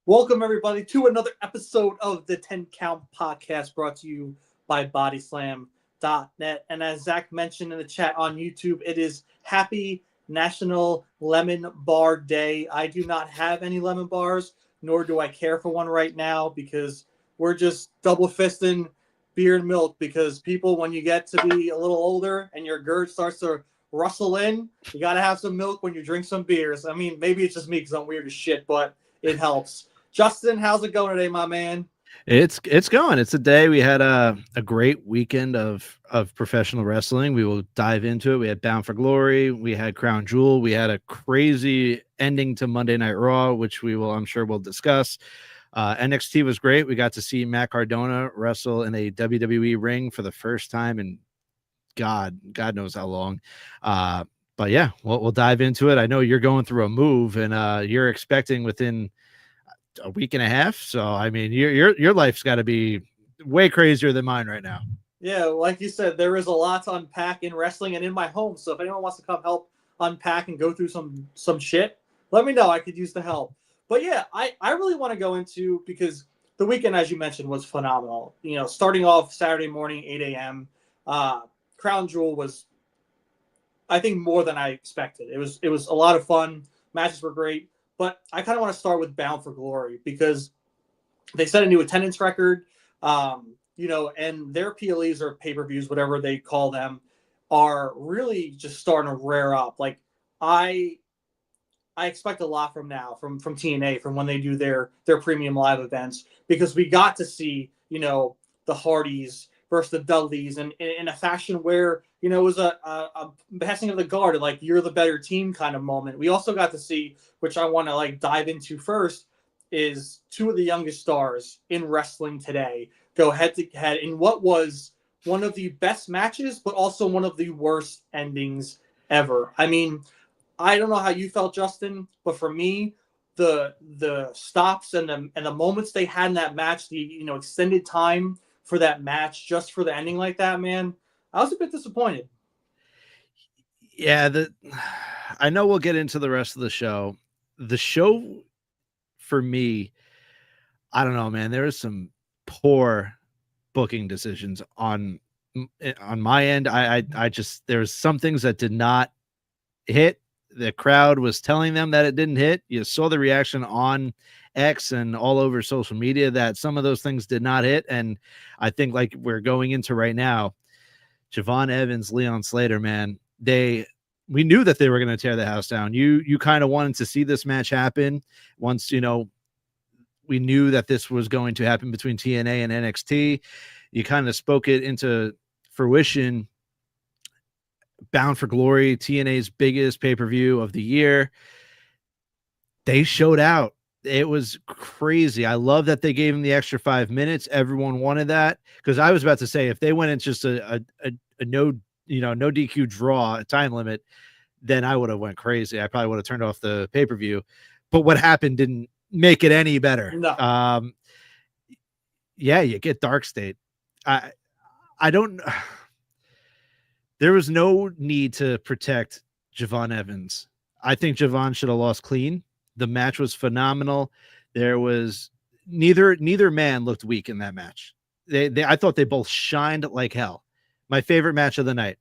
Welcome, everybody, to another episode of the 10 Count Podcast brought to you by Bodyslam.net. And as Zach mentioned in the chat on YouTube, it is Happy National Lemon Bar Day. I do not have any lemon bars, nor do I care for one right now because we're just double fisting beer and milk because people, when you get to be a little older and your GERD starts to rustle in, you got to have some milk when you drink some beers. I mean, maybe it's just me because I'm weird as shit, but it helps. Justin, how's it going today, my man? It's going. It's a day. We had a great weekend of professional wrestling. We will dive into it. We had Bound for Glory. We had Crown Jewel. We had a crazy ending to Monday Night Raw, which I'm sure we'll discuss. NXT was great. We got to see Matt Cardona wrestle in a WWE ring for the first time in God knows how long. But yeah, we'll dive into it. I know you're going through a move, and you're expecting within a week and a half. So I mean, your life's got to be way crazier than mine right now. Yeah, like you said, there is a lot to unpack in wrestling and in my home. So if anyone wants to come help unpack and go through some shit, let me know. I could use the help. But yeah, I really want to go into, because the weekend, as you mentioned, was phenomenal. You know, starting off Saturday morning, 8 a.m. Crown Jewel was, I think, more than I expected. It was a lot of fun. Matches were great. But I kind of want to start with Bound for Glory because they set a new attendance record, and their PLEs or pay-per-views, whatever they call them, are really just starting to rear up. Like I expect a lot from TNA, from when they do their premium live events, because we got to see, the Hardys versus the Dudleys, and in a fashion where, it was a passing of the guard, like you're the better team kind of moment. We also got to see, which I want to dive into first, is two of the youngest stars in wrestling today go head to head in what was one of the best matches, but also one of the worst endings ever. I mean, I don't know how you felt, Justin, but for me, the stops and the moments they had in that match, the extended time for that match just for the ending like that, man, I was a bit disappointed. Yeah, I know we'll get into the rest of the show. The show, for me, I don't know, man. There is some poor booking decisions on my end. I just, there's some things that did not hit. The crowd was telling them that it didn't hit. You saw the reaction on X and all over social media that some of those things did not hit. And I think, like we're going into right now, Javon Evans, Leon Slater, man, we knew that they were going to tear the house down. You kind of wanted to see this match happen once, we knew that this was going to happen between TNA and NXT. You kind of spoke it into fruition. Bound for Glory, TNA's biggest pay-per-view of the year. They showed out. It was crazy. I love that they gave him the extra 5 minutes. Everyone wanted that, because I was about to say if they went in just a no, no DQ draw, a time limit, then I would have went crazy. I probably would have turned off the pay-per-view. But what happened didn't make it any better. No. Yeah, you get Dark State. I don't. There was no need to protect Javon Evans. I think Javon should have lost clean. The match was phenomenal. There was neither man looked weak in that match. I thought they both shined like hell. My favorite match of the night.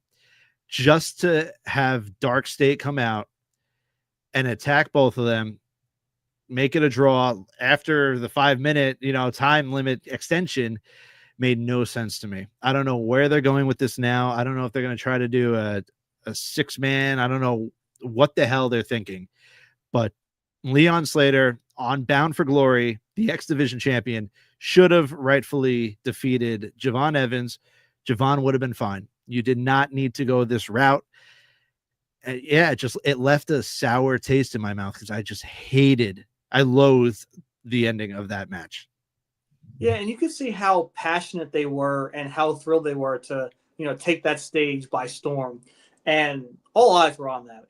Just to have Dark State come out and attack both of them, make it a draw after the 5-minute, time limit extension, made no sense to me. I don't know where they're going with this now. I don't know if they're going to try to do a 6-man. I don't know what the hell they're thinking, but Leon Slater on Bound for Glory, the X Division champion, should have rightfully defeated Javon Evans. Javon would have been fine. You did not need to go this route. Yeah, it left a sour taste in my mouth because I loathed the ending of that match. Yeah, and you could see how passionate they were and how thrilled they were to, take that stage by storm. And all eyes were on that.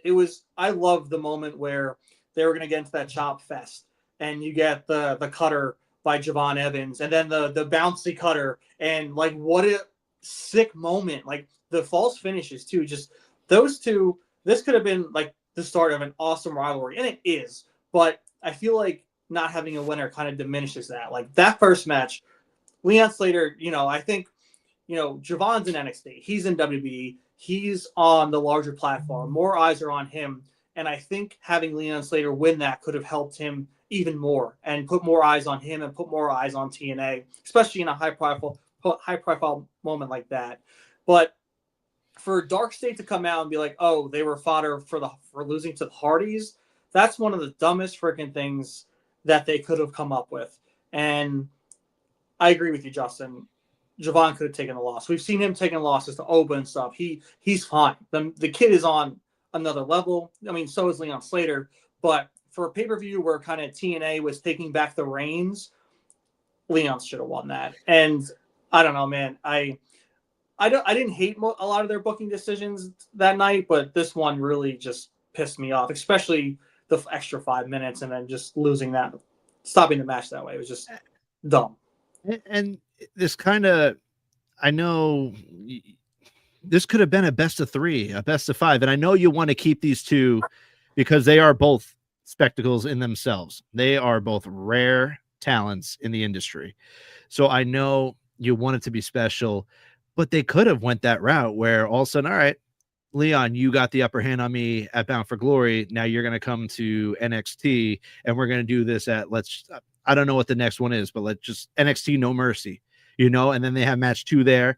I love the moment where they were going to get into that chop fest, and you get the cutter by Javon Evans, and then the bouncy cutter, and like what a sick moment. Like the false finishes too. Just those two. This could have been like the start of an awesome rivalry, and it is. But I feel like not having a winner kind of diminishes that. Like that first match, Leon Slater, I think, Javon's in NXT. He's in WWE. He's on the larger platform. More eyes are on him. And I think having Leon Slater win that could have helped him even more and put more eyes on him and put more eyes on TNA, especially in a high profile moment like that. But for Dark State to come out and be like, oh, they were fodder for losing to the Hardys, that's one of the dumbest freaking things that they could have come up with. And I agree with you, Justin. Javon could have taken a loss. We've seen him taking losses to Oba and stuff. He's fine. The kid is on another level. I mean, so is Leon Slater. But for a pay-per-view where kind of TNA was taking back the reins, Leon should have won that. And I don't know, man. I didn't hate a lot of their booking decisions that night, but this one really just pissed me off, especially the extra 5 minutes and then just losing that, stopping the match that way. It was just dumb. And this kind of, I know this could have been a best of 3, a best of 5. And I know you want to keep these two because they are both spectacles in themselves. They are both rare talents in the industry. So I know you want it to be special, but they could have went that route where all of a sudden, all right, Leon, you got the upper hand on me at Bound for Glory. Now you're going to come to NXT and we're going to do this at I don't know what the next one is, but let's just NXT No Mercy, and then they have match 2 there.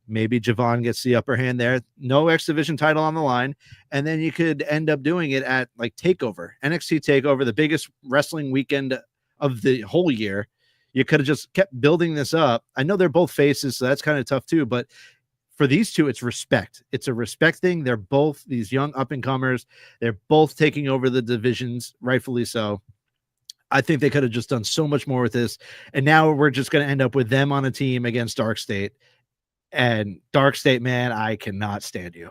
Maybe Javon gets the upper hand there. No X Division title on the line. And then you could end up doing it at like TakeOver, NXT TakeOver, the biggest wrestling weekend of the whole year. You could have just kept building this up. I know they're both faces, so that's kind of tough too. But for these two, it's respect. It's a respect thing. They're both these young up-and-comers. They're both taking over the divisions, rightfully so. I think they could have just done so much more with this. And now we're just going to end up with them on a team against Dark State. And Dark State, man, I cannot stand you.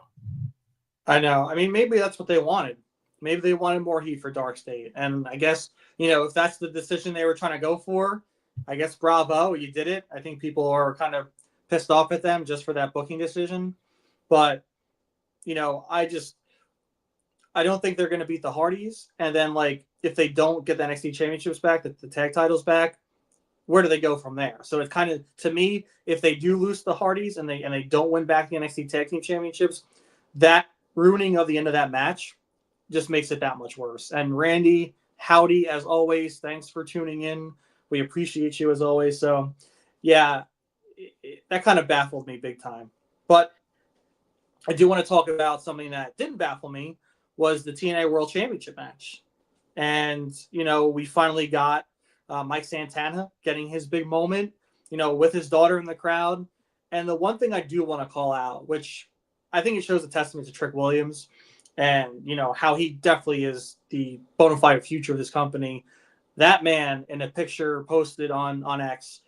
I know. I mean, maybe that's what they wanted. Maybe they wanted more heat for Dark State. And I guess, if that's the decision they were trying to go for, I guess bravo, you did it. I think people are kind of pissed off at them just for that booking decision. But, I don't think they're going to beat the Hardys. And then, if they don't get the NXT championships back, the tag titles back, where do they go from there? So it's kind of, to me, if they do lose the Hardys and they don't win back the NXT tag team championships, that ruining of the end of that match just makes it that much worse. And Randy, howdy, as always, thanks for tuning in. We appreciate you as always. So, yeah, that kind of baffled me big time. But I do want to talk about something that didn't baffle me, was the TNA World Championship match. And, we finally got Mike Santana getting his big moment, with his daughter in the crowd. And the one thing I do want to call out, which I think it shows a testament to Trick Williams, and how he definitely is the bona fide future of this company. That man, in a picture posted on X,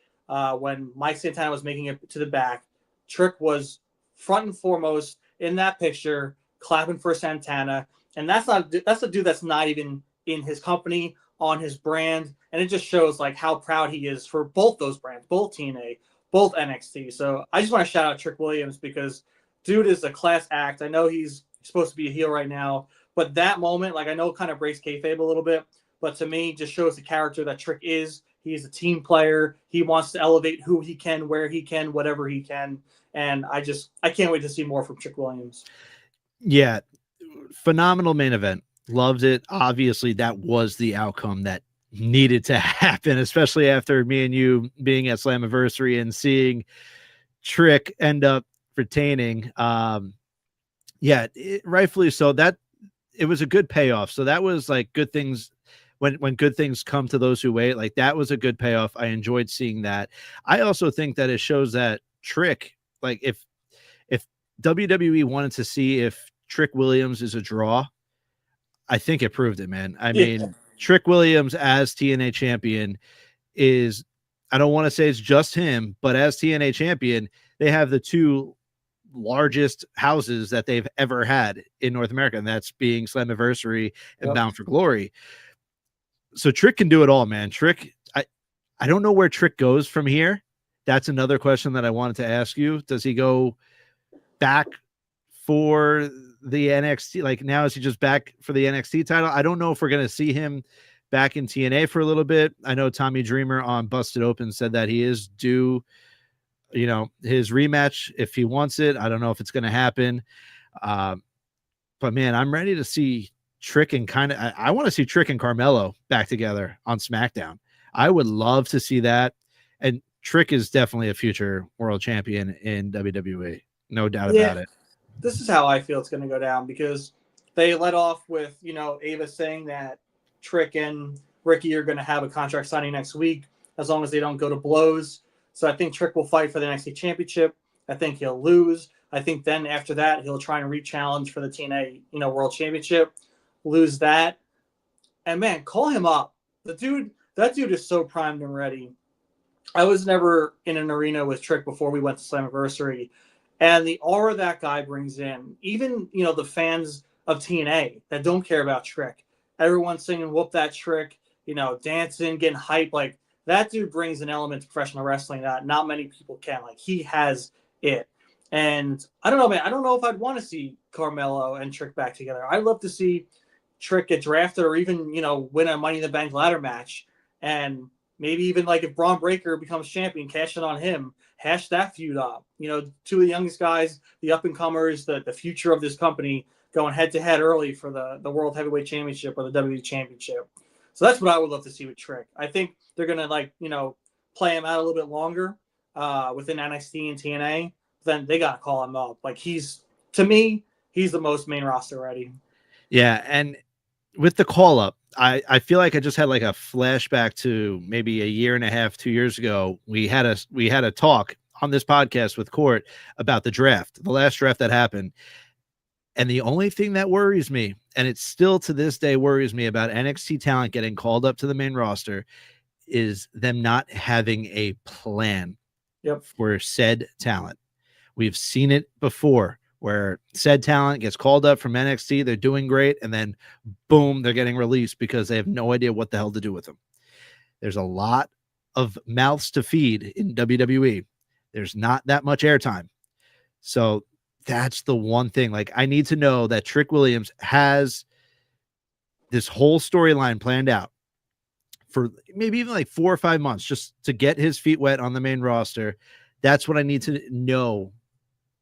when Mike Santana was making it to the back, Trick was front and foremost in that picture, clapping for Santana, and that's a dude that's not even in his company, on his brand, and it just shows like how proud he is for both those brands, both TNA, both NXT. So I just want to shout out Trick Williams because dude is a class act. I know he's supposed to be a heel right now, but that moment, like I know, it kind of breaks kayfabe a little bit, but to me, just shows the character that Trick is. He's a team player. He wants to elevate who he can, where he can, whatever he can. And I can't wait to see more from Trick Williams. Yeah, phenomenal main event. Loved it. Obviously, that was the outcome that needed to happen, especially after me and you being at Slammiversary and seeing Trick end up retaining. Rightfully so. That it was a good payoff. So that was like good things. When good things come to those who wait, like that was a good payoff. I enjoyed seeing that. I also think that it shows that Trick, like if WWE wanted to see if Trick Williams is a draw, I think it proved it, man. I mean, Trick Williams as TNA champion is, I don't want to say it's just him, but as TNA champion, they have the two largest houses that they've ever had in North America, and that's being Slammiversary and Bound for Glory. So Trick can do it all, man. Trick, I don't know where Trick goes from here. That's another question that I wanted to ask you. Does he go back for the NXT? Like now, is he just back for the NXT title? I don't know if we're going to see him back in TNA for a little bit. I know Tommy Dreamer on Busted Open said that he is due, his rematch if he wants it. I don't know if it's going to happen. But man, I'm ready to see Trick and I want to see Trick and Carmelo back together on SmackDown. I would love to see that. And Trick is definitely a future world champion in WWE. No doubt about it. This is how I feel it's going to go down because they led off with, Ava saying that Trick and Ricky are going to have a contract signing next week as long as they don't go to blows. So I think Trick will fight for the NXT championship. I think he'll lose. I think then after that, he'll try and re-challenge for the TNA, world championship, lose that. And man, call him up. That dude is so primed and ready. I was never in an arena with Trick before we went to Slammiversary. And the aura that guy brings in, even, the fans of TNA that don't care about Trick, everyone's singing "Whoop That Trick," dancing, getting hype. Like, that dude brings an element to professional wrestling that not many people can. Like, he has it. And I don't know, man. I don't know if I'd want to see Carmelo and Trick back together. I'd love to see Trick get drafted or even, win a Money in the Bank ladder match. And maybe even like if Braun Breaker becomes champion, cash in on him, hash that feud up. Two of the youngest guys, the up-and-comers, the future of this company going head-to-head early for the World Heavyweight Championship or the WWE Championship. So that's what I would love to see with Trick. I think they're going to, play him out a little bit longer within NXT and TNA. Then they got to call him up. Like, to me, he's the most main roster ready. Yeah, and with the call-up, I feel like I just had like a flashback to maybe a year and a half, 2 years ago. We had a talk on this podcast with Court about the draft, the last draft that happened. And the only thing that worries me, and it still to this day worries me about NXT talent getting called up to the main roster, is them not having a plan for said talent. We've seen it before where said talent gets called up from NXT, they're doing great, and then boom, they're getting released because they have no idea what the hell to do with them. There's a lot of mouths to feed in WWE. There's not that much airtime. So that's the one thing. Like, I need to know that Trick Williams has this whole storyline planned out for maybe even like 4 or 5 months just to get his feet wet on the main roster. That's what I need to know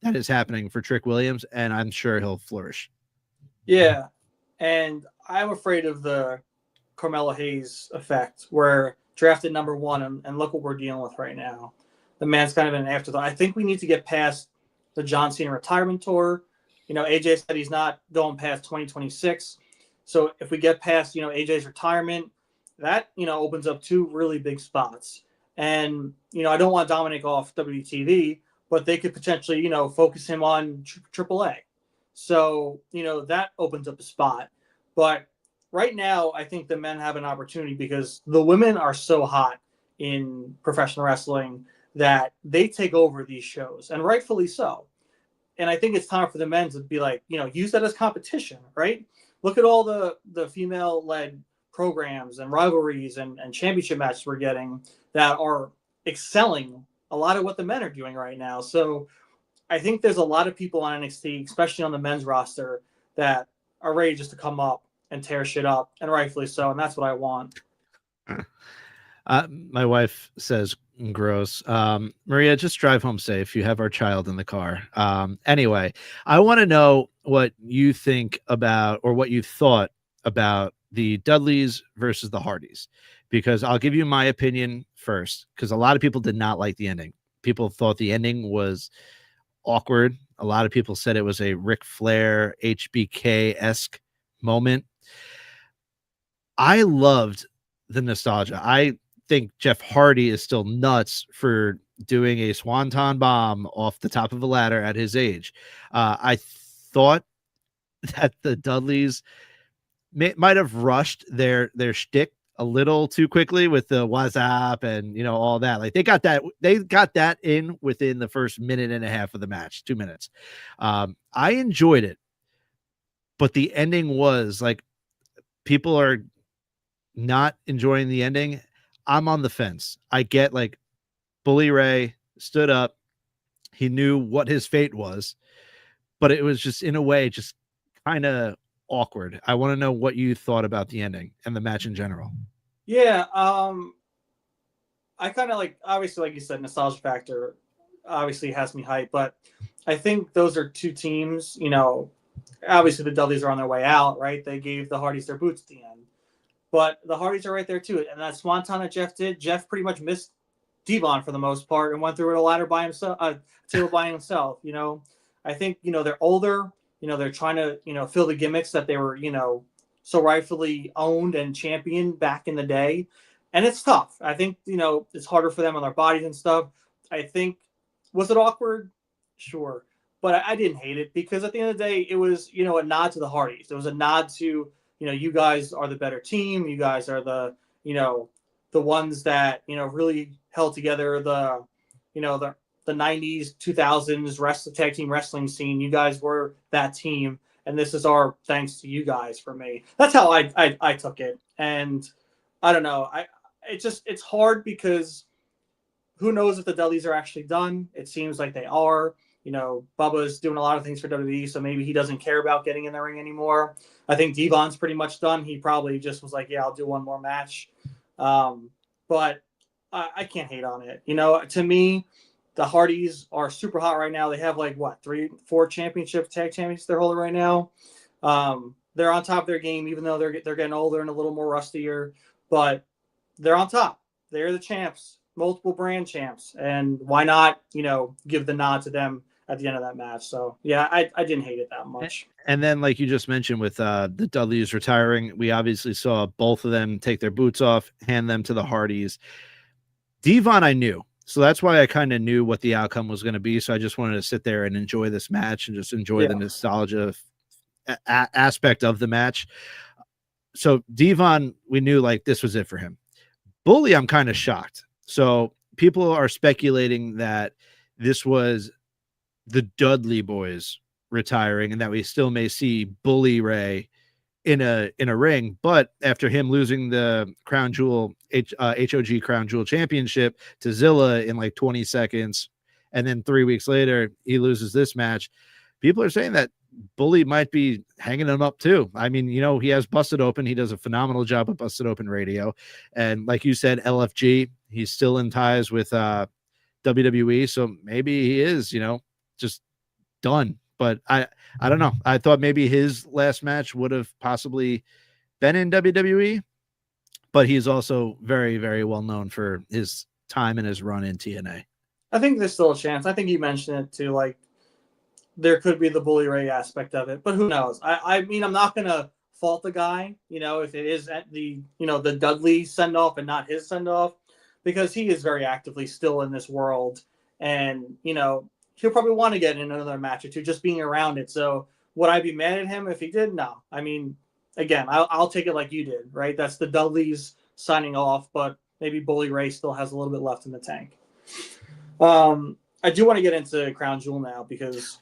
that is happening for Trick Williams, and I'm sure he'll flourish. Yeah, and I'm afraid of the Carmelo Hayes effect, where drafted number one, and look what we're dealing with right now. The man's kind of an afterthought. I think we need to get past the John Cena retirement tour. AJ said he's not going past 2026. So if we get past, AJ's retirement, that, opens up 2 really big spots. And, I don't want Dominic off WTV, but they could potentially, focus him on AAA. So, that opens up a spot. But right now, I think the men have an opportunity because the women are so hot in professional wrestling that they take over these shows, and rightfully so. And I think it's time for the men to be like, use that as competition, right? Look at all the female led programs and rivalries and championship matches we're getting that are excelling a lot of what the men are doing right now. So I think there's a lot of people on NXT, especially on the men's roster, that are ready just to come up and tear shit up, and rightfully so. And that's what I want. My wife says gross. Maria, just drive home safe. You have our child in the car. Anyway, I want to know what you think about, or what you thought about, the Dudleys versus the Hardys, because I'll give you my opinion first, because a lot of people did not like the ending. People thought the ending was awkward. A lot of people said it was a Ric Flair HBK-esque moment. I loved the nostalgia. I think Jeff Hardy is still nuts for doing a swanton bomb off the top of a ladder at his age. I thought that the Dudleys might have rushed their shtick a little too quickly with the what's up and all that. Like they got that in within the first minute and a half of the match, 2 minutes. I enjoyed it, but the ending was like, people are not enjoying the ending. I'm on the fence. I get, like, Bully Ray stood up. He knew what his fate was, but it was just, in a way, just kind of awkward. I want to know what you thought about the ending and the match in general. Yeah, I kind of like, obviously, like you said, nostalgia factor obviously has me hyped, but I think those are two teams. Obviously the Dudleys are on their way out, right? They gave the Hardys their boots at the end, but the Hardys are right there too. And that swanton that Jeff did, Jeff pretty much missed Devon for the most part and went through a ladder by himself, table by himself. I think they're older. They're trying to fill the gimmicks that they were so rightfully owned and championed back in the day, and it's tough. I think it's harder for them on their bodies and stuff. I think, was it awkward? Sure, but I didn't hate it because at the end of the day, it was a nod to the Hardys. It was a nod to you guys are the better team. You guys are the ones that really held together the 90s 2000s tag team wrestling scene. You guys were that team, and this is our thanks to you guys. For me, that's how I took it. And I don't know, it's hard because who knows if the Dudleys are actually done. It seems like they are. Bubba's doing a lot of things for WWE, so maybe he doesn't care about getting in the ring anymore. I think Devon's pretty much done. He probably just was like, yeah, I'll do one more match. But I can't hate on it. To me, the Hardys are super hot right now. They have like 3-4 tag championships they're holding right now. They're on top of their game, even though they're getting older and a little more rustier. But they're on top. They're the champs, multiple brand champs, and why not give the nod to them at the end of that match. So yeah, I didn't hate it that much. And then, like you just mentioned, with the Dudleys retiring, we obviously saw both of them take their boots off, hand them to the Hardys. Devon, I knew. So that's why I kind of knew what the outcome was going to be. So I just wanted to sit there and enjoy this match and just enjoy the nostalgia aspect of the match. So Devon, we knew like this was it for him. Bully, I'm kind of shocked. So people are speculating that this was the Dudley boys retiring and that we still may see Bully Ray in a ring, but after him losing the Crown Jewel HOG Crown Jewel Championship to Zilla in like 20 seconds, and then 3 weeks later he loses this match, people are saying that Bully might be hanging him up too. I mean, he has Busted Open. He does a phenomenal job of Busted Open radio, and like you said, LFG, he's still in ties with WWE, so maybe he is just done. But I don't know. I thought maybe his last match would have possibly been in WWE, but he's also very, very well known for his time and his run in TNA. I think there's still a chance. I think you mentioned it too. Like, there could be the Bully Ray aspect of it, but who knows? I mean, I'm not gonna fault the guy, if it is at the the Dudley send off and not his send off, because he is very actively still in this world, and he'll probably want to get in another match or two just being around it. So Would I be mad at him if he did? No. I mean, again, I'll take it like you did, right? That's the Dudleys signing off, but maybe Bully Ray still has a little bit left in the tank. I do want to get into Crown Jewel now because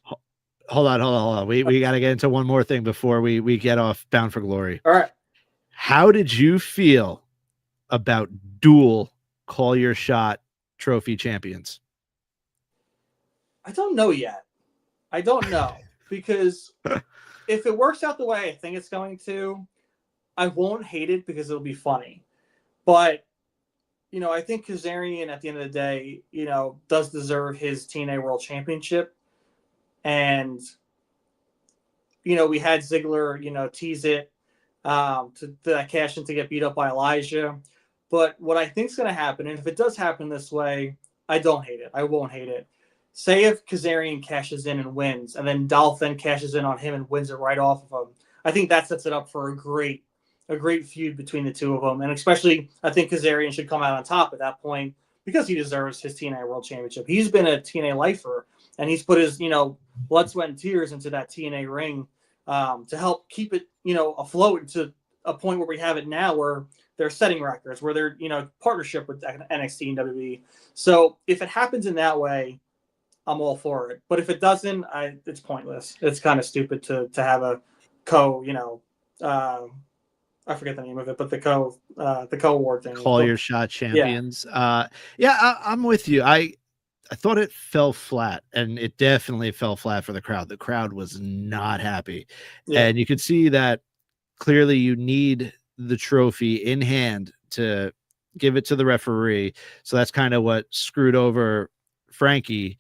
hold on. We got to get into one more thing before we get off Bound for Glory. all right. How did you feel about dual Call Your Shot trophy champions? I don't know yet. I don't know because if it works out the way I think it's going to, I won't hate it because it'll be funny. But I think Kazarian at the end of the day, does deserve his TNA World Championship. And, we had Ziggler, tease it to cash in to get beat up by Elijah. But what I think is going to happen, and if it does happen this way, I don't hate it. I won't hate it. Say if Kazarian cashes in and wins, and then Dolph then cashes in on him and wins it right off of him. I think that sets it up for a great feud between the two of them. And especially, I think Kazarian should come out on top at that point because he deserves his TNA World Championship. He's been a TNA lifer, and he's put his, blood, sweat, and tears into that TNA ring to help keep it, afloat to a point where we have it now where they're setting records, where they're, partnership with NXT and WWE. So if it happens in that way, I'm all for it. But if it doesn't, it's pointless. It's kind of stupid to have a I forget the name of it, but the co-award thing. Call Your Shot champions. Yeah, I'm with you. I thought it fell flat, and it definitely fell flat for the crowd. The crowd was not happy. Yeah. And you could see that clearly you need the trophy in hand to give it to the referee. So that's kind of what screwed over Frankie.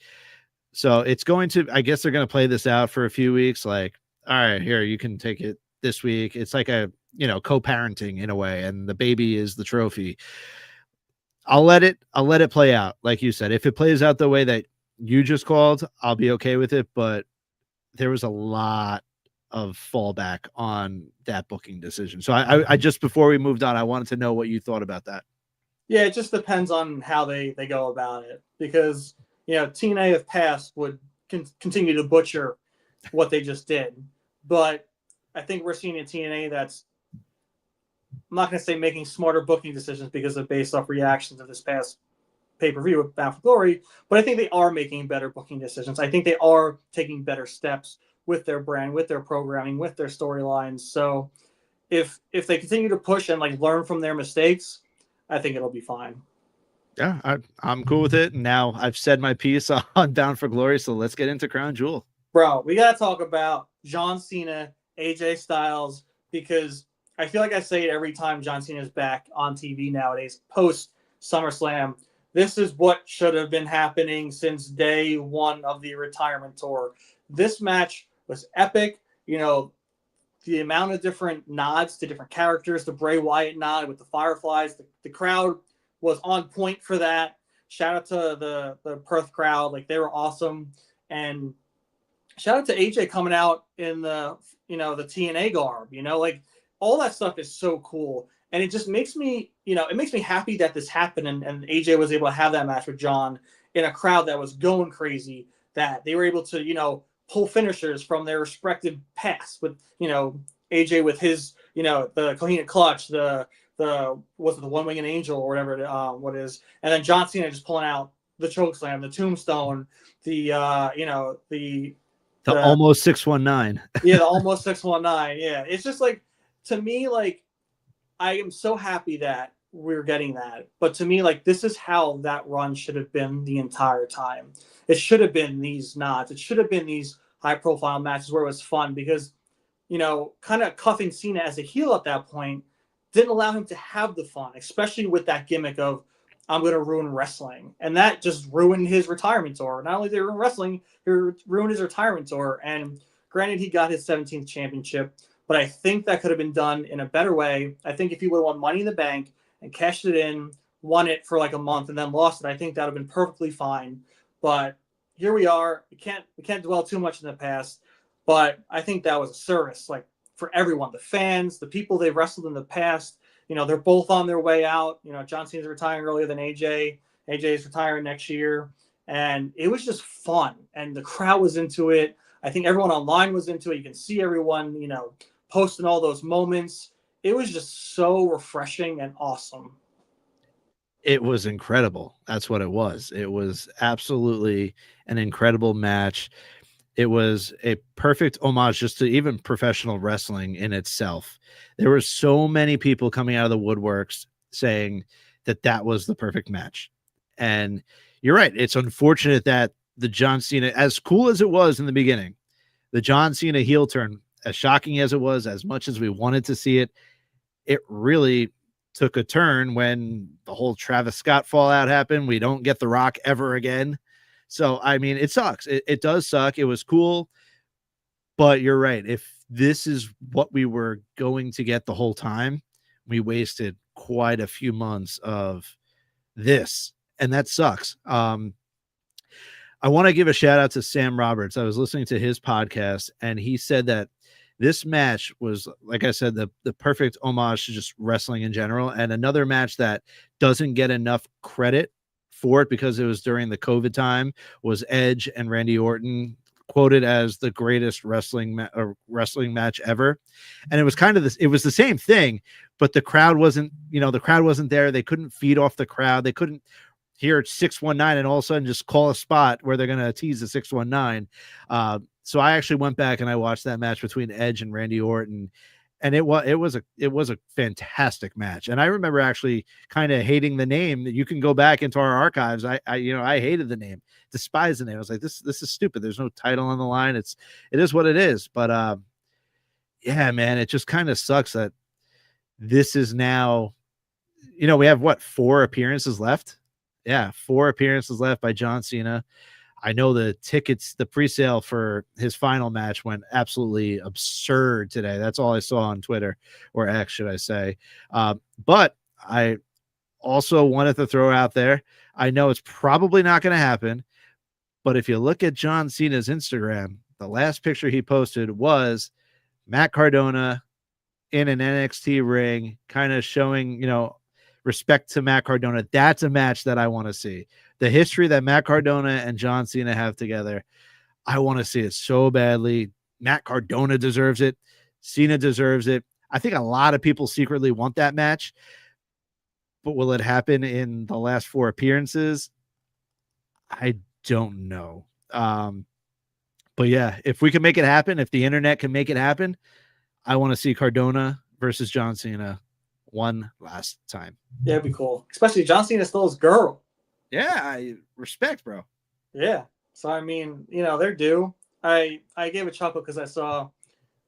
So it's going to, I guess they're going to play this out for a few weeks. Like, all right, here, you can take it this week. It's like a, co-parenting in a way, and the baby is the trophy. I'll let it play out. Like you said, if it plays out the way that you just called, I'll be okay with it. But there was a lot of fallback on that booking decision. So I just, before we moved on, I wanted to know what you thought about that. Yeah, it just depends on how they go about it, because TNA of past would continue to butcher what they just did. But I think we're seeing a TNA that's, I'm not going to say making smarter booking decisions because of based off reactions of this past pay-per-view with Bound for Glory, but I think they are making better booking decisions. I think they are taking better steps with their brand, with their programming, with their storylines. So if they continue to push and learn from their mistakes, I think it'll be fine. Yeah, I'm cool with it. And now I've said my piece on Bound for Glory, so let's get into Crown Jewel. Bro, we got to talk about John Cena, AJ Styles, because I feel like I say it every time John Cena is back on TV nowadays, post SummerSlam. This is what should have been happening since day one of the retirement tour. This match was epic. The amount of different nods to different characters, the Bray Wyatt nod with the Fireflies, the crowd was on point for that. Shout out to the Perth crowd. They were awesome. And shout out to AJ coming out in the TNA garb, all that stuff is so cool. And it just makes me, it makes me happy that this happened and AJ was able to have that match with John in a crowd that was going crazy, that they were able to, pull finishers from their respective past with, AJ with his, the Cohina clutch, the one winged angel or whatever what is, and then John Cena just pulling out the chokeslam, the tombstone, the almost 619. Yeah, the almost 619. Yeah, it's just to me, I am so happy that we're getting that. But to me, this is how that run should have been the entire time. It should have been these nods. It should have been these high-profile matches where it was fun because, kind of cuffing Cena as a heel at that point didn't allow him to have the fun, especially with that gimmick of, I'm going to ruin wrestling. And that just ruined his retirement tour. Not only did he ruin wrestling, he ruined his retirement tour. And granted, he got his 17th championship, but I think that could have been done in a better way. I think if he would have won Money in the Bank and cashed it in, won it for a month, and then lost it, I think that would have been perfectly fine. But here we are. We can't dwell too much in the past, but I think that was a service, for everyone, the fans, the people they've wrestled in the past. They're both on their way out. John Cena's retiring earlier than AJ. AJ is retiring next year. And it was just fun. And the crowd was into it. I think everyone online was into it. You can see everyone, posting all those moments. It was just so refreshing and awesome. It was incredible. That's what it was. It was absolutely an incredible match. It was a perfect homage just to even professional wrestling in itself. There were so many people coming out of the woodworks saying that that was the perfect match. And you're right. It's unfortunate that the John Cena, as cool as it was in the beginning, the John Cena heel turn, as shocking as it was, as much as we wanted to see it, it really took a turn when the whole Travis Scott fallout happened. We don't get The Rock ever again. So, I mean, it sucks. It does suck. It was cool, but you're right. If this is what we were going to get the whole time, we wasted quite a few months of this, and that sucks. I want to give a shout out to Sam Roberts. I was listening to his podcast, and he said that this match was, like I said, the perfect homage to just wrestling in general. And another match that doesn't get enough credit for it because it was during the COVID time was Edge and Randy Orton, quoted as the greatest wrestling match ever. And it was kind of this, it was the same thing, but the crowd wasn't there. They couldn't feed off the crowd. They couldn't hear 619 and all of a sudden just call a spot where they're going to tease the 619. So I actually went back and I watched that match between Edge and Randy Orton, and it was a fantastic match. And I remember actually kind of hating the name. That you can go back into our archives. I hated the name, despised the name. I was like, this is stupid. There's no title on the line. It is what it is. But yeah, man, it just kind of sucks that this is now, we have 4 appearances left. Yeah, 4 appearances left by John Cena. I know the tickets, the pre-sale for his final match went absolutely absurd today. That's all I saw on Twitter, or X, should I say. But I also wanted to throw out there, I know it's probably not going to happen, but if you look at John Cena's Instagram, the last picture he posted was Matt Cardona in an NXT ring, kind of showing, respect to Matt Cardona. That's a match that I want to see. The history that Matt Cardona and John Cena have together, I want to see it so badly. Matt Cardona deserves it. Cena deserves it. I think a lot of people secretly want that match, but will it happen in the last 4 appearances? I don't know. But yeah, if we can make it happen, if the internet can make it happen, I want to see Cardona versus John Cena one last time. Yeah, it'd be cool. Especially John Cena still his girl. Yeah, I respect, bro. Yeah. So, I mean, they're due. I gave a chuckle because I saw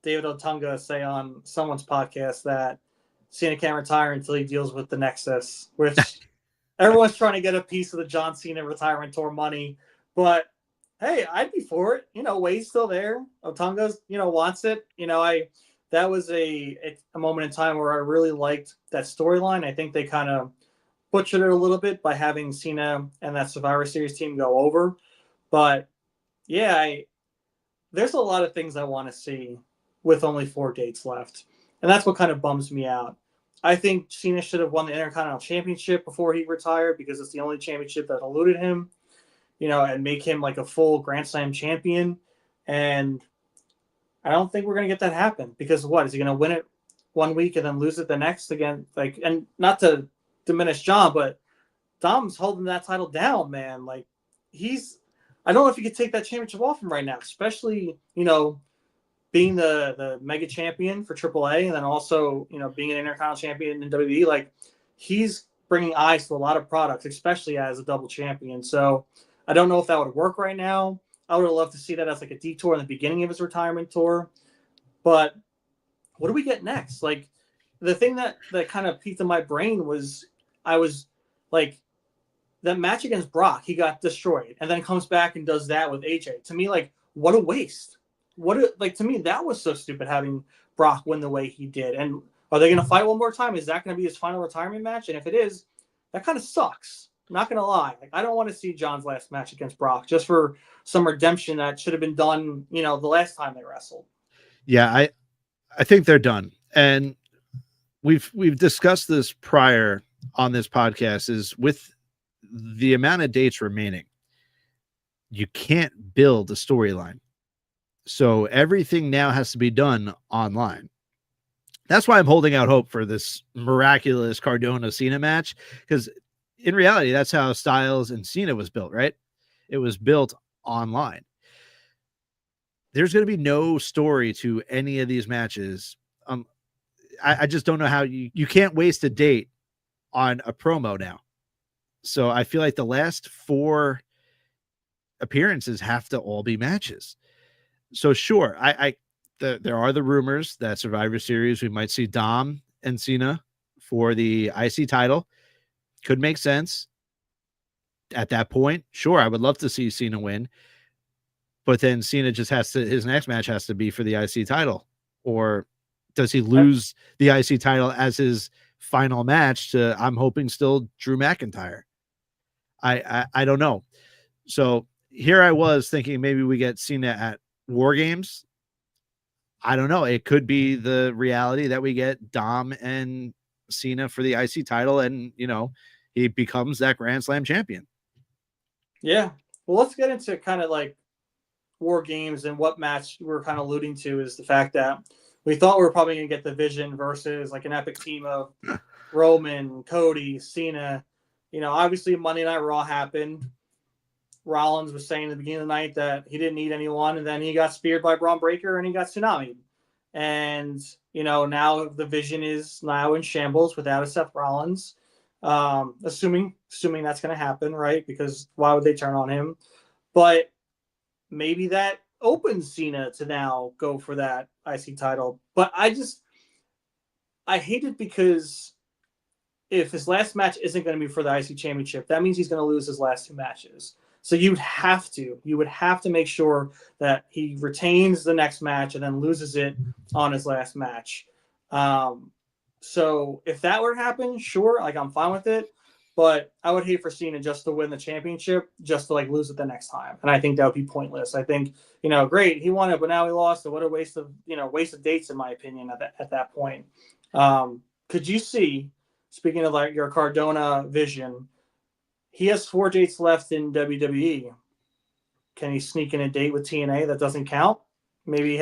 David Otunga say on someone's podcast that Cena can't retire until he deals with the Nexus, which everyone's trying to get a piece of the John Cena retirement tour money. But, hey, I'd be for it. Wade's still there. Otunga's, wants it. That was a moment in time where I really liked that storyline. I think they kind of butchered it a little bit by having Cena and that Survivor Series team go over. But yeah, there's a lot of things I want to see with only 4 dates left. And that's what kind of bums me out. I think Cena should have won the Intercontinental Championship before he retired because it's the only championship that eluded him, and make him like a full Grand Slam champion. And I don't think we're going to get that happen because what? Is he going to win it one week and then lose it the next again? And not to diminish John, but Dom's holding that title down, man. Like I don't know if he could take that championship off him right now, especially, being the mega champion for AAA and then also, being an Intercontinental champion in WWE. Like he's bringing eyes to a lot of products, especially as a double champion. So I don't know if that would work right now. I would have loved to see that as like a detour in the beginning of his retirement tour. But what do we get next? Like the thing that kind of piqued in my brain was I was like, that match against Brock, he got destroyed and then comes back and does that with AJ. To me, like, what a waste. To me, that was so stupid having Brock win the way he did. And are they going to fight one more time? Is that going to be his final retirement match? And if it is, that kind of sucks. I'm not going to lie. Like, I don't want to see John's last match against Brock just for some redemption that should have been done, the last time they wrestled. Yeah, I think they're done. And we've discussed this prior on this podcast, is with the amount of dates remaining, you can't build a storyline. So everything now has to be done online. That's why I'm holding out hope for this miraculous Cardona Cena match, because in reality, that's how Styles and Cena was built, right? It was built online. There's going to be no story to any of these matches. I just don't know how you can't waste a date on a promo now. So I feel like the last 4 appearances have to all be matches. So sure, there are the rumors that Survivor Series we might see Dom and Cena for the IC title. Could make sense. At that point, sure, I would love to see Cena win. But then Cena just has to, his next match has to be for the IC title. Or does he lose the IC title as his final match to, I'm hoping, still Drew McIntyre? I don't know. So here I was thinking maybe we get Cena at War Games. I don't know. It could be the reality that we get Dom and Cena for the IC title, and he becomes that Grand Slam champion. Yeah. Well, let's get into kind of like War Games, and what match we're kind of alluding to is the fact that we thought we were probably going to get the Vision versus like an epic team of Roman, Cody, Cena. Obviously Monday Night Raw happened. Rollins was saying at the beginning of the night that he didn't need anyone, and then he got speared by Braun Breaker and he got tsunami. And now the Vision is now in shambles without a Seth Rollins. Assuming that's going to happen, right? Because why would they turn on him? But maybe that opens Cena to now go for that IC title. But I hate it, because if his last match isn't going to be for the IC championship, that means he's going to lose his last 2 matches. So you would have to make sure that he retains the next match and then loses it on his last match. So if that were to happen, sure, like I'm fine with it. But I would hate for Cena just to win the championship, just to like lose it the next time. And I think that would be pointless. I think, great, he won it, but now he lost it. What a waste of dates, in my opinion, at that point. Could you see, speaking of like your Cardona Vision, he has 4 dates left in WWE. Can he sneak in a date with TNA that doesn't count? Maybe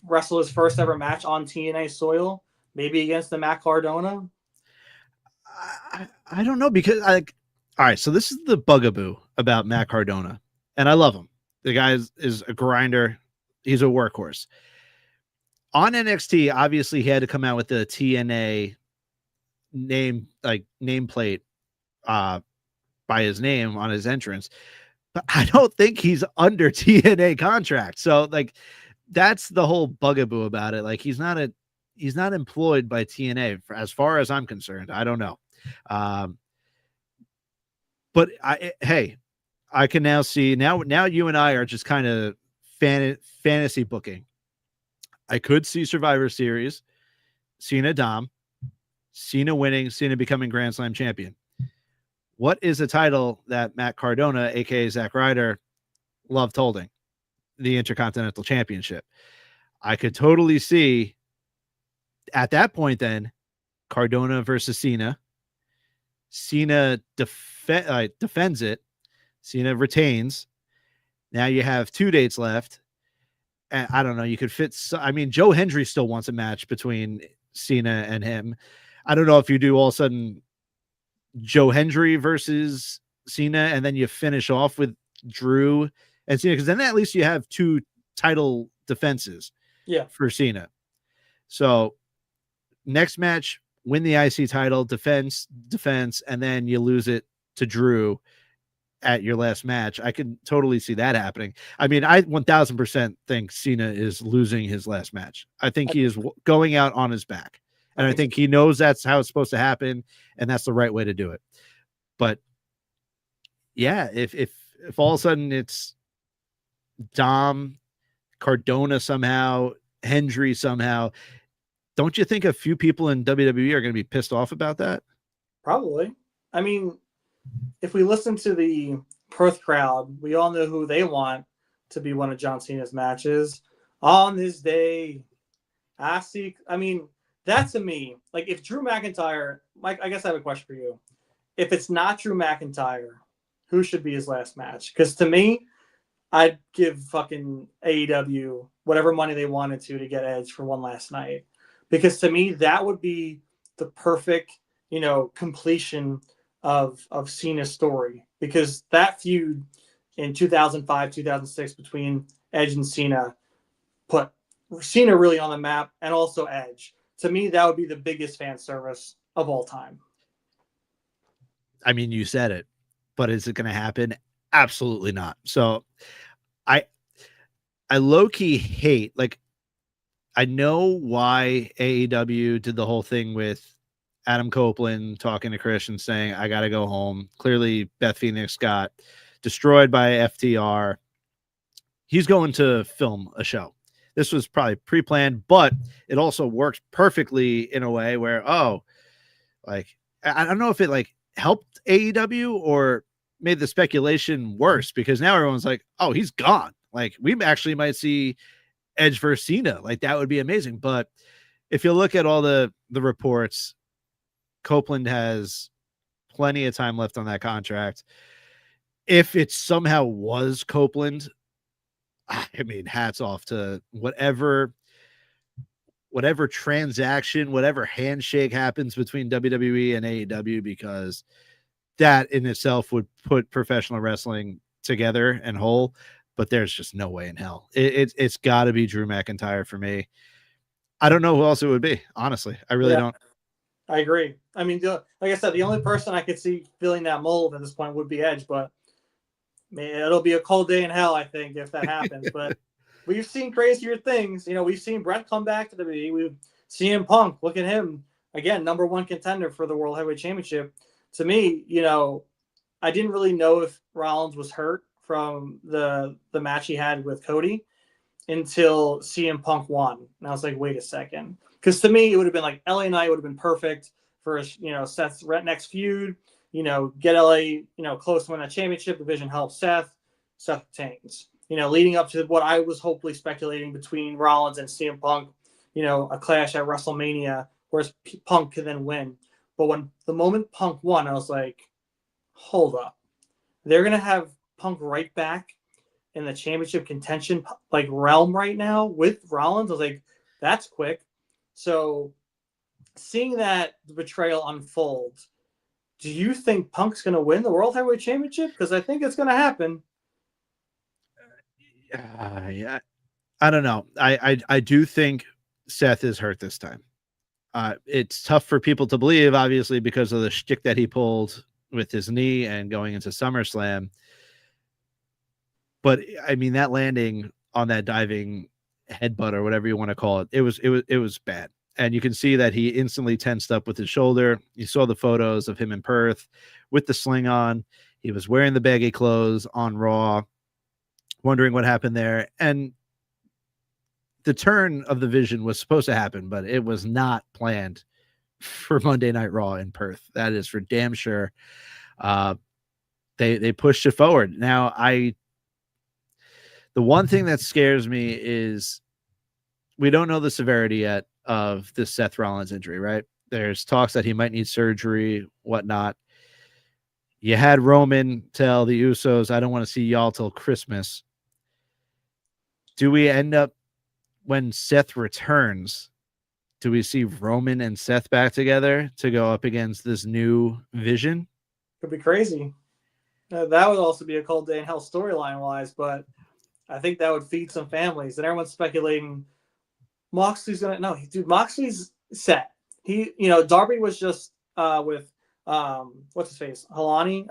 wrestle his first ever match on TNA soil, maybe against the Matt Cardona. I don't know, because all right, so this is the bugaboo about Matt Cardona, and I love him. The guy is a grinder. He's a workhorse. On NXT, obviously he had to come out with the TNA nameplate by his name on his entrance, but I don't think he's under TNA contract. So that's the whole bugaboo about it. Like he's not employed by TNA as far as I'm concerned. I don't know. But I can now see now you and I are just kind of fantasy booking. I could see Survivor Series, Cena Dom, Cena winning, Cena becoming Grand Slam champion. What is a title that Matt Cardona, aka Zack Ryder, loved holding? The Intercontinental Championship. I could totally see at that point then Cardona versus Cena. Cena defends it. Cena retains. Now you have 2 dates left. And I don't know. You could fit. Joe Hendry still wants a match between Cena and him. I don't know if you do all of a sudden Joe Hendry versus Cena, and then you finish off with Drew and Cena, because then at least you have 2 title defenses for Cena. So next match, win the IC title, defense, and then you lose it to Drew at your last match. I can totally see that happening. I 1000% think Cena is losing his last match. I think he is going out on his back. And I think he knows that's how it's supposed to happen, and that's the right way to do it. But yeah, if all of a sudden it's Dom, Cardona somehow, Hendry somehow, don't you think a few people in WWE are going to be pissed off about that? Probably. If we listen to the Perth crowd, we all know who they want to be one of John Cena's matches. On this day, that to me, like if Drew McIntyre, Mike, I guess I have a question for you. If it's not Drew McIntyre, who should be his last match? Because to me, I'd give fucking AEW whatever money they wanted to get Edge for one last night, because to me that would be the perfect, completion of Cena's story, because that feud in 2005, 2006 between Edge and Cena put Cena really on the map, and also Edge. To me, that would be the biggest fan service of all time. I mean, you said it, but is it going to happen? Absolutely not. So I low key hate, like, I know why AEW did the whole thing with Adam Copeland talking to Chris and saying, I got to go home. Clearly, Beth Phoenix got destroyed by FTR. He's going to film a show. This was probably pre-planned, but it also worked perfectly in a way where, like, I don't know if it like helped AEW or made the speculation worse, because now everyone's like, oh, he's gone. Like, we actually might see Edge versus Cena. Like, that would be amazing. But if you look at all the reports, Copeland has plenty of time left on that contract. If it somehow was Copeland, I mean, hats off to whatever transaction, whatever handshake happens between WWE and AEW, because that in itself would put professional wrestling together and whole. But there's just no way in hell. It's got to be Drew McIntyre for me. I don't know who else it would be. Honestly, I really don't. I agree. I mean, like I said, the only person I could see filling that mold at this point would be Edge, but man, it'll be a cold day in hell, I think, if that happens. But we've seen crazier things. We've seen Brett come back to the WWE. We've seen Punk. Look at him again, #1 contender for the World Heavyweight Championship. To me, I didn't really know if Rollins was hurt from the match he had with Cody until CM Punk won. And I was like, wait a second. Because to me, it would have been like LA Knight would have been perfect for, Seth's next feud. Get LA, close to win that championship. Division helps Seth. Seth retains. Leading up to what I was hopefully speculating between Rollins and CM Punk, a clash at WrestleMania, whereas Punk could then win. But when the moment Punk won, I was like, hold up. They're going to have Punk right back in the championship contention like realm right now with Rollins. I was like, that's quick. So seeing that betrayal unfold, do you think Punk's going to win the World Heavyweight Championship? Because I think it's going to happen. Yeah, I don't know. I do think Seth is hurt this time. It's tough for people to believe, obviously, because of the shtick that he pulled with his knee and going into SummerSlam. But I mean, that landing on that diving headbutt or whatever you want to call it, it was bad. And you can see that he instantly tensed up with his shoulder. You saw the photos of him in Perth with the sling on. He was wearing the baggy clothes on Raw, wondering what happened there. And the turn of the Vision was supposed to happen, but it was not planned for Monday Night Raw in Perth. That is for damn sure. They pushed it forward. Now, the one thing that scares me is we don't know the severity yet of this Seth Rollins injury, right? There's talks that he might need surgery, whatnot. You had Roman tell the Usos, I don't want to see y'all till Christmas. Do we end up, when Seth returns, do we see Roman and Seth back together to go up against this new Vision? Could be crazy. That would also be a cold day in hell storyline wise, but I think that would feed some families. And everyone's speculating Moxley's gonna Moxley's set. Darby was just with what's his face? Helwani.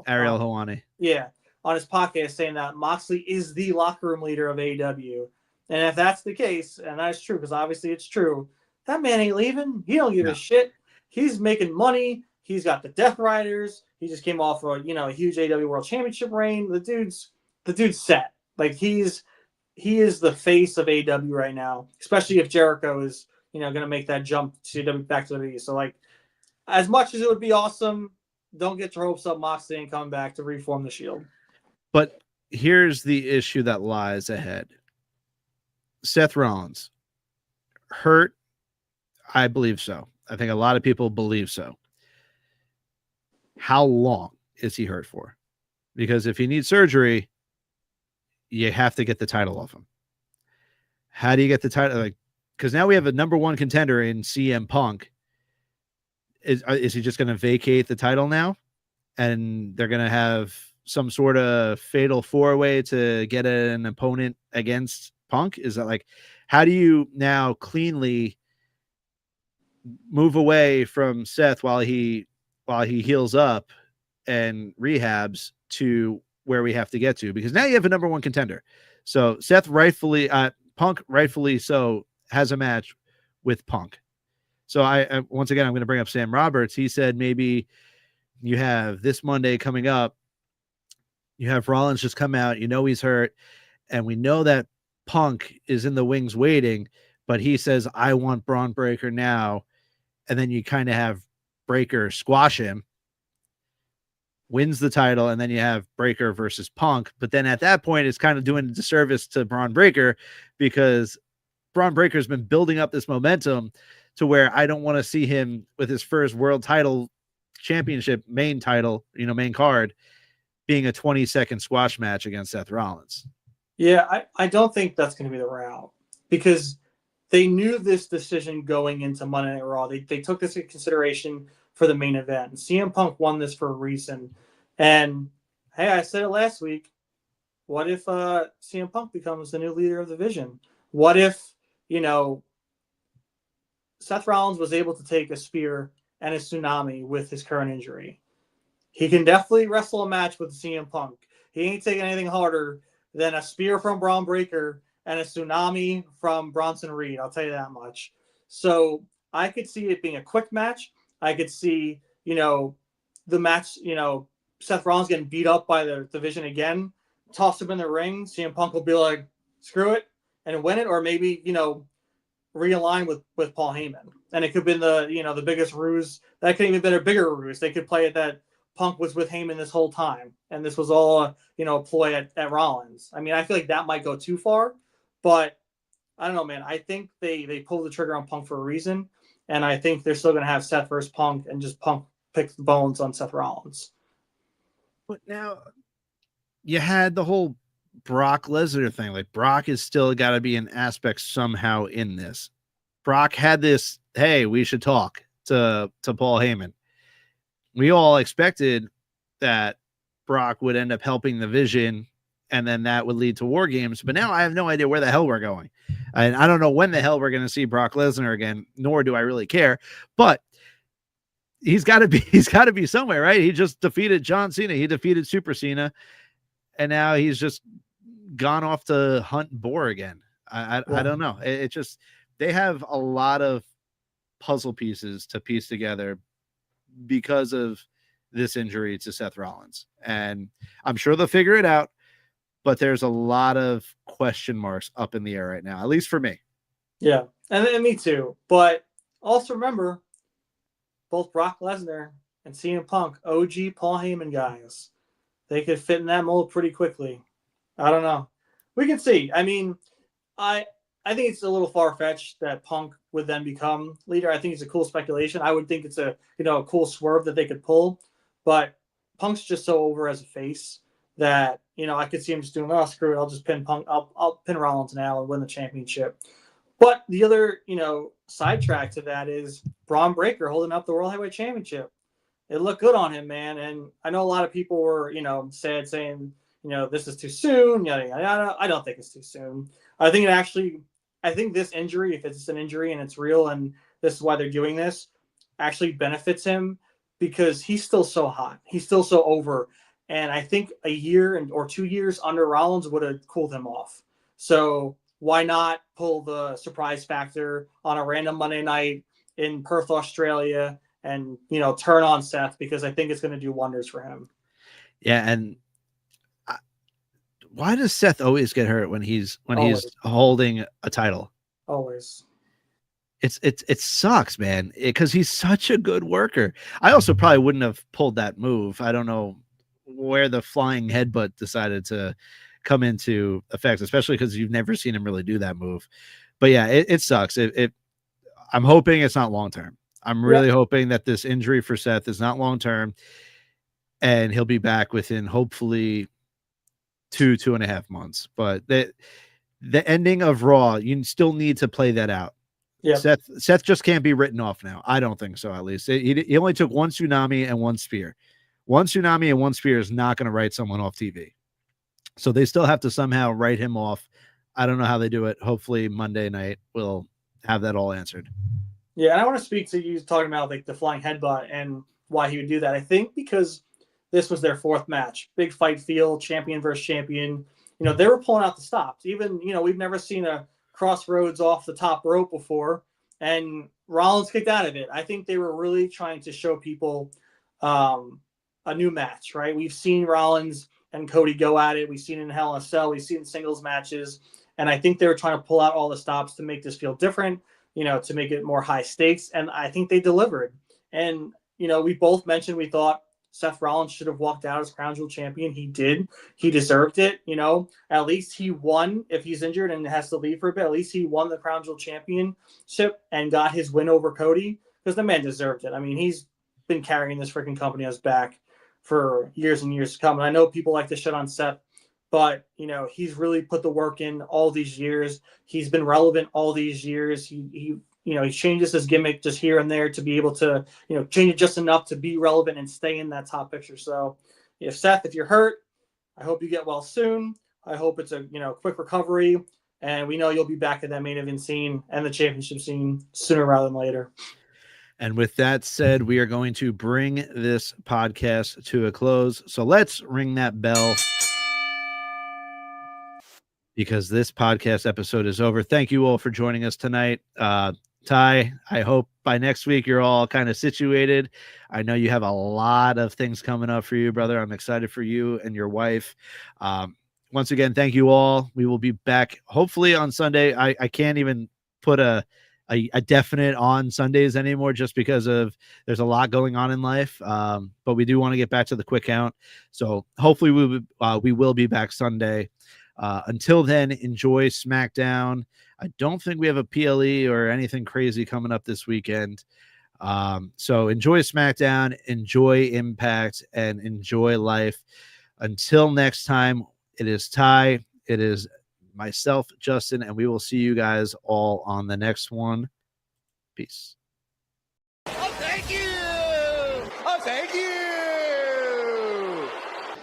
Ariel Helwani. Yeah. On his podcast saying that Moxley is the locker room leader of AEW. And if that's the case, and that's true, because obviously it's true, that man ain't leaving. He don't give a shit. He's making money. He's got the Death Riders. He just came off a huge AEW World Championship reign. The dude's set. Like he is the face of AEW right now, especially if Jericho is going to make that jump back to WWE. So like, as much as it would be awesome, don't get your hopes up. Moxley ain't coming back to reform the Shield. But here's the issue that lies ahead. Seth Rollins hurt. I believe so. I think a lot of people believe so. How long is he hurt for? Because if he needs surgery, you have to get the title off him. How do you get the title? Like, because now we have a number one contender in CM Punk. Is he just going to vacate the title now? And they're going to have some sort of fatal four-way to get an opponent against Punk? Is that like, how do you now cleanly move away from Seth while he heals up and rehabs to where we have to get to? Because now you have a number one contender. So Seth Punk rightfully so has a match with Punk. So I once again, I'm going to bring up Sam Roberts. He said maybe you have this Monday coming up, you have Rollins just come out, he's hurt, and we know that Punk is in the wings waiting, but he says, I want Braun Breaker now. And then you kind of have Breaker squash him, wins the title, and then you have Breaker versus Punk. But then at that point, it's kind of doing a disservice to Braun Breaker, because Braun Breaker has been building up this momentum to where I don't want to see him with his first world title championship main title, main card, being a 20-second squash match against Seth Rollins. Yeah, I don't think that's going to be the route, because they knew this decision going into Monday Night Raw. They took this into consideration for the main event. CM Punk won this for a reason. And hey, I said it last week. What if CM Punk becomes the new leader of the division? What if, Seth Rollins was able to take a spear and a tsunami with his current injury? He can definitely wrestle a match with CM Punk. He ain't taking anything harder than a spear from Braun Breaker and a tsunami from Bronson Reed. I'll tell you that much. So I could see it being a quick match. I could see, the match, Seth Rollins getting beat up by the division again, toss him in the ring. CM Punk will be like, screw it, and win it. Or maybe, realign with Paul Heyman. And it could have been the biggest ruse. That could even been a bigger ruse. They could play it that Punk was with Heyman this whole time, and this was all a ploy at Rollins. I mean, I feel like that might go too far, but I don't know, man. I think they pulled the trigger on Punk for a reason, and I think they're still going to have Seth versus Punk, and just Punk pick the bones on Seth Rollins. But now you had the whole Brock Lesnar thing. Like, Brock is still got to be an aspect somehow in this. Brock had this, hey, we should talk to Paul Heyman. We all expected that Brock would end up helping the Vision, and then that would lead to War Games. But now I have no idea where the hell we're going. And I don't know when the hell we're going to see Brock Lesnar again, nor do I really care. But he's got to be somewhere, right? He just defeated John Cena. He defeated Super Cena. And now he's just gone off to hunt boar again. I don't know. It just, they have a lot of puzzle pieces to piece together because of this injury to Seth Rollins. And I'm sure they'll figure it out, but there's a lot of question marks up in the air right now, at least for me. Yeah, and me too. But also remember, both Brock Lesnar and CM Punk, OG Paul Heyman guys, they could fit in that mold pretty quickly. I don't know. We can see. I mean, I think it's a little far-fetched that Punk would then become leader. I think it's a cool speculation. I would think it's a cool swerve that they could pull. But Punk's just so over as a face that, I could see him just doing, oh, screw it, I'll just pin Punk. I'll pin Rollins now and win the championship. But the other, sidetrack to that is Braun Breaker holding up the World Heavyweight Championship. It looked good on him, man. And I know a lot of people were, sad, saying, this is too soon, yada, yada, yada. I don't think it's too soon. I think this injury, if it's an injury and it's real and this is why they're doing this, actually benefits him, because he's still so hot. He's still so over. And I think a year or 2 years under Rollins would have cooled him off. So why not pull the surprise factor on a random Monday night in Perth, Australia, and, turn on Seth, because I think it's going to do wonders for him. Yeah. And why does Seth always get hurt when he's holding a title? Always. It sucks, man, because he's such a good worker. I also probably wouldn't have pulled that move. I don't know where the flying headbutt decided to come into effect, especially because you've never seen him really do that move. But yeah, it sucks. I'm hoping it's not long term. I'm really hoping that this injury for Seth is not long term, and he'll be back within hopefully 2.5 months. But the ending of Raw, you still need to play that out. Yeah. Seth just can't be written off now. I don't think so, at least. He only took one tsunami and one spear. One tsunami and one spear is not going to write someone off TV. So they still have to somehow write him off. I don't know how they do it. Hopefully Monday night we'll have that all answered. Yeah, and I want to speak to you talking about like the flying headbutt and why he would do that. I think because this was their fourth match, big fight feel, champion versus champion. You know, they were pulling out the stops. Even, you know, we've never seen a crossroads off the top rope before, and Rollins kicked out of it. I think they were really trying to show people a new match, right? We've seen Rollins and Cody go at it. We've seen it in Hell in a Cell. We've seen singles matches. And I think they were trying to pull out all the stops to make this feel different, you know, to make it more high stakes. And I think they delivered. And, you know, we both mentioned we thought Seth Rollins should have walked out as Crown Jewel champion. He did. He deserved it. You know, at least he won. If he's injured and has to leave for a bit, at least he won the Crown Jewel championship and got his win over Cody, because the man deserved it. I mean, he's been carrying this freaking company on his back for years and years to come. And I know people like to shit on Seth, but, you know, he's really put the work in all these years. He's been relevant all these years. He you know, he changes his gimmick just here and there to be able to, you know, change it just enough to be relevant and stay in that top picture. So if Seth, if you're hurt, I hope you get well soon. I hope it's a, you know, quick recovery, and we know you'll be back at that main event scene and the championship scene sooner rather than later. And with that said, we are going to bring this podcast to a close. So let's ring that bell, because this podcast episode is over. Thank you all for joining us tonight. Ty, I hope by next week you're all kind of situated. I know you have a lot of things coming up for you, brother. I'm excited for you and your wife. Once again, thank you all. We will be back hopefully on Sunday. I can't even put a definite on Sundays anymore, just because of there's a lot going on in life. But we do want to get back to the quick count. So hopefully we will be back Sunday. Until then, enjoy SmackDown. I don't think we have a PLE or anything crazy coming up this weekend. So enjoy SmackDown, enjoy Impact, and enjoy life. Until next time, it is Ty, it is myself, Justin, and we will see you guys all on the next one. Peace. Oh, thank you. Oh, thank you.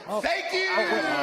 Oh, thank you.